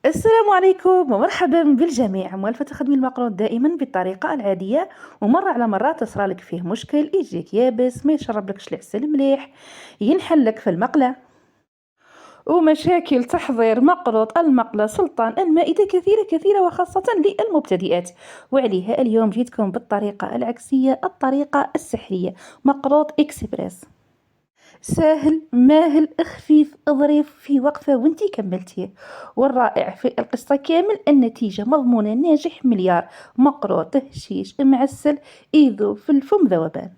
السلام عليكم ومرحبا بالجميع. موالفة تخدمي المقروض دائما بالطريقة العادية، ومرة على مرة تصرالك فيه مشكل، يجيك يابس، ما يشربلكش العسل مليح، ينحلك في المقلة، ومشاكل تحضير مقروض المقلة سلطان المائدة كثيرة كثيرة، وخاصة للمبتدئات. وعليها اليوم جيتكم بالطريقة العكسية، الطريقة السحرية، مقروض إكسبريس، ساهل ماهل خفيف ظريف، في وقفة وانتي كملتيه. والرائع في القصة كامل النتيجة مضمونة، ناجح مليار، مقروض تهشيش معسل، يذوب في الفم ذوبان.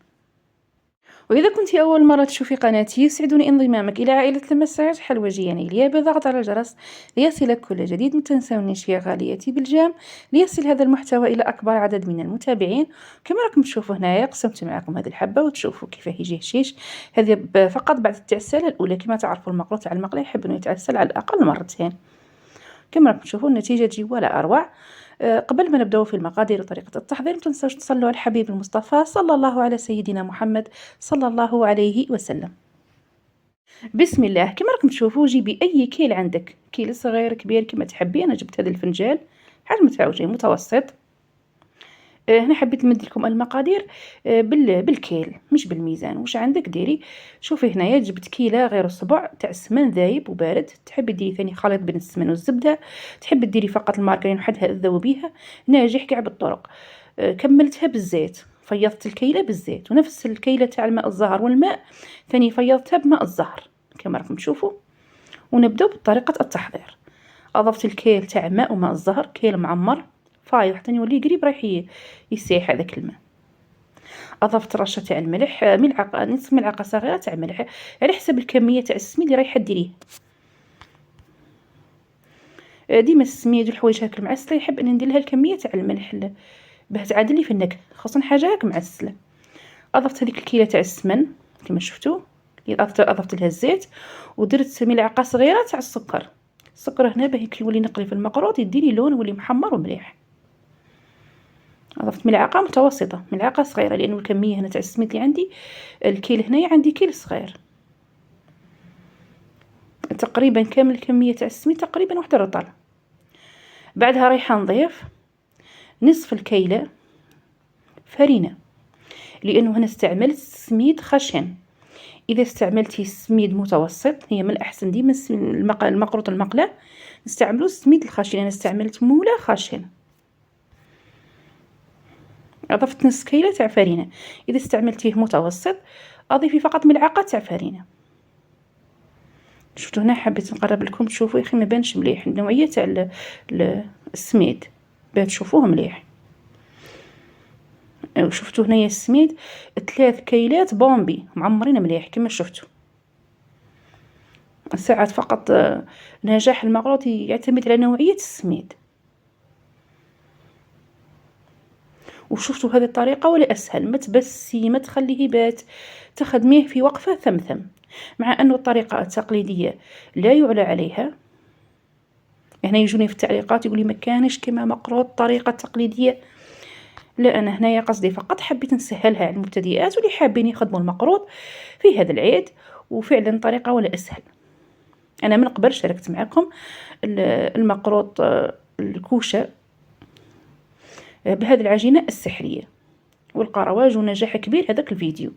وإذا كنت أول مرة تشوفي قناتي يسعدني انضمامك إلى عائلة المساج حلوجية نيليا بالضغط على الجرس ليصلك كل جديد. ما تنسونيش يا غاليتي بالجام ليصل هذا المحتوى إلى أكبر عدد من المتابعين. كما راكم تشوفوا هنايا قسمت معكم هذه الحبة وتشوفوا كيفاه يجي هشيش. هذه فقط بعد التعسالة الأولى. كما تعرفوا المقروط تاع المقلة يحب أنه يتعسل على الأقل مرتين. كما راكم تشوفوا النتيجة تجي ولا أروع. قبل ما نبدأ في المقادير وطريقة التحضير، ما تنسوش تصلوا على الحبيب المصطفى صلى الله على سيدنا محمد صلى الله عليه وسلم. بسم الله. كما راكم تشوفوا جيبي أي كيل عندك، كيل صغير كبير كما تحبي. أنا جبت هذا الفنجال حجم تاعو متوسط. هنا حبيت نمد لكم المقادير بالكيل مش بالميزان. واش عندك ديري؟ شوفي هنايا جبت كيله غير الصبع تاع السمن ذايب وبارد. تحبي ديري ثاني خليط بين السمن والزبده، تحبي ديري فقط المارغرين وحدها تذوبيها، ناجح كاع بالطرق. كملتها بالزيت، فيضت الكيله بالزيت، ونفس الكيله تاع الماء الزهر والماء ثاني فيضتها بماء الزهر كما راكم تشوفوا. ونبداو بطريقه التحضير. اضفت الكيل تاع ماء وماء الزهر، كيل معمر فايض حتى يولي قريب رايح يسيح هذاك الماء. اضفت رشه تاع الملح، ملعقه نصف ملعقه صغيره تاع ملح على حسب الكميه تاع السميد اللي رايحه ديريه. ديما السميد والحوايج هاك المعسله يحب اني ندير لها الكميه تاع الملح باه تعادل لي في النكهه، خاصه حاجه هاك معسله. اضفت هذيك الكيله تاع السمن كما شفتوا، اضفت لها الزيت، ودرت ملعقه صغيره تاع السكر هنا باه يولي نقلي في المقروط يديني لون ويولي محمر ومليح. اضفت ملعقه متوسطه، ملعقه صغيره، لانه الكميه هنا تاع السميد اللي عندي الكيل هنايا عندي كيل صغير. تقريبا كامل الكميه تاع السميد تقريبا واحد الرطل. بعدها رايحه نضيف نصف الكيله فرينه، لانه هنا استعملت سميد خشن. اذا استعملتي سميد متوسط هي من الاحسن ديما المقروط المقله نستعملوا السميد الخشن. انا استعملت موله خشن. اضفت نص كيله تاع فرينه. اذا استعملتيه متوسط اضيفي فقط ملعقه تاع فرينه. شفتوا هنا حبيت نقرب لكم تشوفوا يا اخي ما بانش مليح النوعيه تاع السميد باه تشوفوه مليح. شفتوا هنايا السميد 3 كيلات بومبي معمرين مليح كما شفتوا. ساعات فقط نجاح المقروط يعتمد على نوعيه السميد. وشفتوا هذه الطريقه ولا اسهل، ما تبسي ما تخليه يبات، تخدميه في وقفه ثمثم. مع انه الطريقه التقليديه لا يعلى عليها. هنا يجوني في التعليقات يقولي ما كانش كما مقروط الطريقه التقليديه. لا، انا هنايا قصدي فقط حبيت نسهلها على المبتدئات واللي حابين يخدموا المقروط في هذا العيد، وفعلا طريقه ولا اسهل. انا من قبل شاركت معكم المقروط الكوشه بهذه العجينه السحريه والقرواج، ونجاح كبير هذاك الفيديو.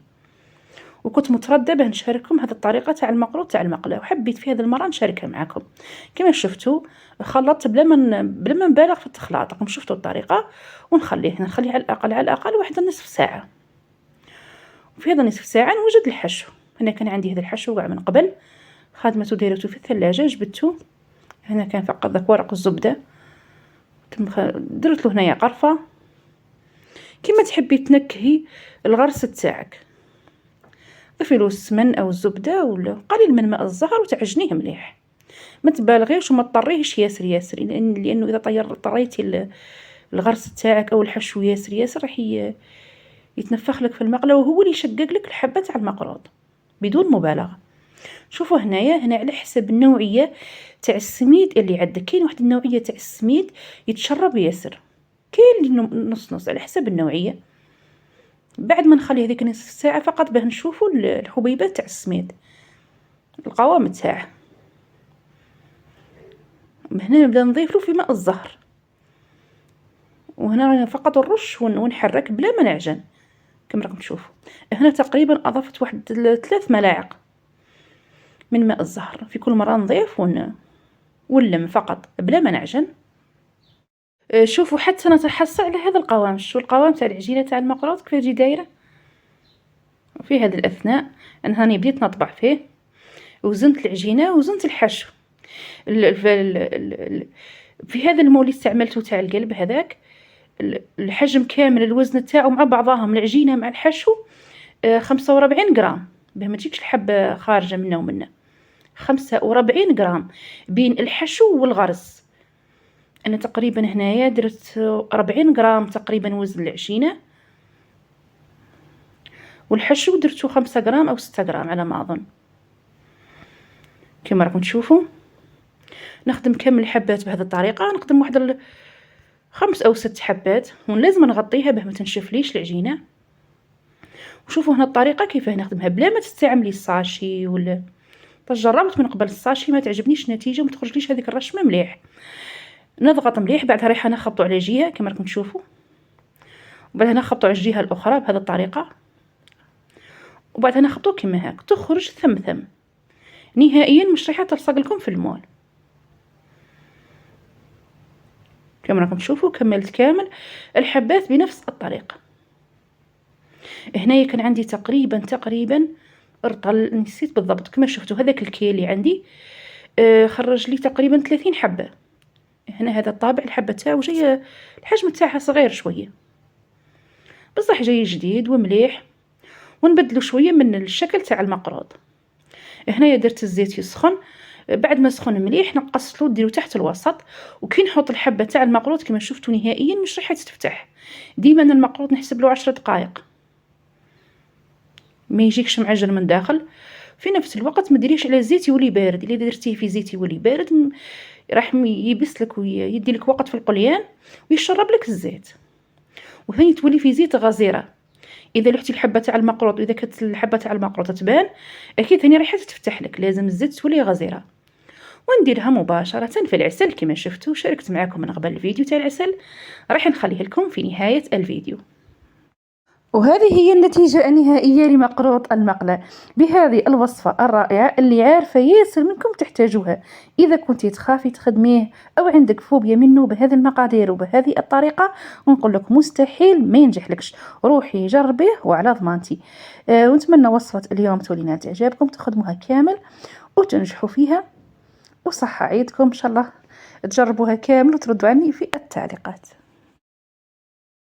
وكنت متردده باه نشارككم هذه الطريقه تاع المقروط تاع المقله، وحبيت في هذه المره نشاركها معكم. كما شفتوا خلطت بلا ما نبالغ في التخلاط. راكم شفتوا الطريقه. ونخليه على الاقل واحد نصف ساعه. وفي هذا نصف ساعه نوجد الحشو. هنا كان عندي هذا الحشو كاع من قبل خادمته دايرته في الثلاجه، جبدته. هنا كان فقط ذاك ورق الزبده، درت له هنايا قرفه. كما تحبي تنكهي الغرس تاعك، ضيفي له السمن او الزبده ولا قليل من ماء الزهر وتعجنيه مليح. ما تبالغيش وما تطريهش ياسر لانه اذا طريتي الغرس تاعك او الحشو ياسر راح يتنفخ لك في المقله، وهو اللي يشقق لك الحبه تاع المقروط بدون مبالغه. شوفوا هنا على حسب النوعيه تاع السميد اللي عندك. كاين واحد النوعيه تاع السميد يتشرب ياسر، كاين نص على حسب النوعيه. بعد ما نخلي هذيك نصف ساعه فقط باه نشوفوا الحبيبات تاع السميد القوام تاعه. هنا نبدا نضيف له في ماء الزهر، وهنا فقط نرش ونحرك بلا ما نعجن كما راكم تشوفوا. هنا تقريبا اضفت واحد 3 ملاعق من ماء الزهر، في كل مره نضيف ونلم فقط بلا ما نعجن. شوفوا حتى نتحصل على هذا القوام، شو القوام تاع العجينه تاع المقروط كيف تجي دايره. وفي هذا الاثناء انا هاني بديت نطبع فيه، وزنت العجينه وزنت الحشو. في هذا المول اللي استعملته تاع القلب هذاك، الحجم كامل الوزن تاعو مع بعضاهم، العجينه مع الحشو 45 غرام، باه ما تجيكش الحبه خارجه منا ومنا. 45 غرام بين الحشو والغرز. انا تقريبا هنايا درت 40 غرام تقريبا وزن العجينه، والحشو درتو 5 غرام او 6 غرام على ما اظن. كما راكم تشوفوا نخدم كامل الحبات بهذه الطريقه، نخدم واحد 5 أو 6 حبات، ولازم نغطيها باه ما تنشفليش العجينه. وشوفوا هنا الطريقه كيف نخدمها بلا ما تستعملي الساشي ولا. جربت من قبل الساشي ما تعجبنيش النتيجه، ما تخرجليش هذيك الرشمه مليح. نضغط مليح، بعدها رايحه نخبطوا على جهه كما راكم تشوفوا، وبعدها نخبطوا على الجهه الاخرى بهذه الطريقه، وبعدها نخبطوا كما هاك تخرج ثم نهائيا مش رايحه تلصق لكم في المول. كما راكم تشوفوا كملت كامل الحبات بنفس الطريقه. هنايا كان عندي تقريبا رطل، نسيت بالضبط كما شفتوا هذاك الكيل اللي عندي خرج لي تقريبا 30 حبه. هنا هذا الطابع الحبه تاعو جايه الحجم تاعها صغير شويه، بصح جاي جديد ومليح. ونبدلو شويه من الشكل تاع المقروط. هنايا درت الزيت يسخن، بعد ما سخن مليح نقصلو ديرو تحت الوسط، وكي نحط الحبه تاع المقروط كما شفتوا نهائيا مش راح تفتح. ديما المقروط نحسب له 10 دقائق، ما يجيكش معجن من داخل. في نفس الوقت ما ديريش على الزيت يولي بارد، الا درتيه في زيت يولي بارد راح يبس لك ويدي لك وقت في القليان ويشرب لك الزيت. وثاني تولي في زيت غزيره. اذا لحتي الحبه تاع المقروط، اذا كانت الحبه تاع المقروط تبان اكيد ثاني راح تفتح لك، لازم الزيت تولي غزيره. ونديرها مباشره في العسل كما شفتوا. شاركت معكم من قبل الفيديو تاع العسل، راح نخليه لكم في نهايه الفيديو. وهذه هي النتيجة النهائية لمقروط المقلة بهذه الوصفة الرائعة اللي عارفة ياسر منكم تحتاجوها. إذا كنتي تخافي تخدميه أو عندك فوبيا منه بهذه المقادير وبهذه الطريقة، نقول لك مستحيل ما ينجحلكش. روحي جربيه وعلى ضمانتي. ونتمنى وصفة اليوم تولي نالت إعجابكم، تخدموها كامل وتنجحوا فيها، وصحة عيدكم إن شاء الله تجربوها كامل وتردوا عني في التعليقات.